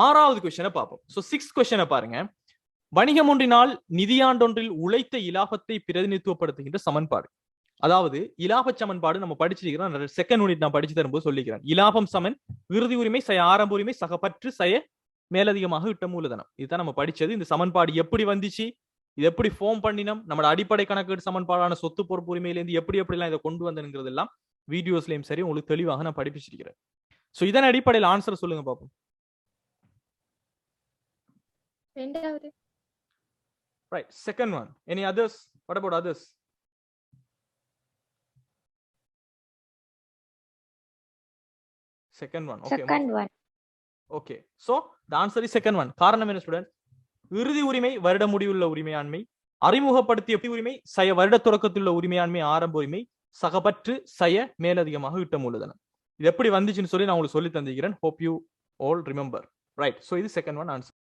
ஆறாவது கொஸ்டினை பார்ப்போம். சோ 6th கொஸ்டினை பாருங்க. வணிகம் ஒன்றினால் நிதியாண்டொன்றில் உழைத்த இலாபத்தை பிரதிநிதித்துவப்படுத்துகின்ற சமன்பாடு. அதாவது இலாப சமன்பாடு நம்ம படிச்சிருக்கிறோம். செகண்ட் யூனிட் நான் படிச்சு தரும்போது சொல்லிக்கிறேன். இலாபம் சமன் இறுதி உரிமை சய ஆரம்ப உரிமை சகப்பற்று சய மேலதிகமாக இட்ட மூலதனம். இதுதான் நம்ம படிச்சது. இந்த சமன்பாடு எப்படி வந்துச்சு, இது எப்படி ஃபார்ம் பண்ணினோம், நம்ம அடிப்படை கணக்கீடு சமன்பாடான சொத்து பொறுப்பு உரிமையிலேருந்து எப்படி எப்படிலாம் இதை கொண்டு வந்ததுங்கிறது எல்லாம் வீடியோஸ்லயும் சரி உங்களுக்கு தெளிவாக நான் படிப்பிச்சிருக்கிறேன். சோ இதன் அடிப்படையில் ஆன்சர் சொல்லுங்க பாப்போம். ரெண்டாவது. Right, second one. Any others? What about others? Second one. Okay. Second one. Okay. So the answer is second one. காரணம் என்ன ஸ்டூடெண்ட்? இறுதி உரிமை வருட முடிவுள்ள உரிமையாண்மை, அறிமுகப்படுத்திய உரிமை சய வருட தொடக்கத்துள்ள உரிமையாண்மை ஆரம்ப உரிமை சகப்பற்று சய மேலதிகமாக இட்ட மூலதனம். இது எப்படி வந்துச்சுன்னு சொல்லி நான் உங்களுக்கு சொல்லி தந்திருக்கிறேன். Hope you all remember. Right. So இது second one answer.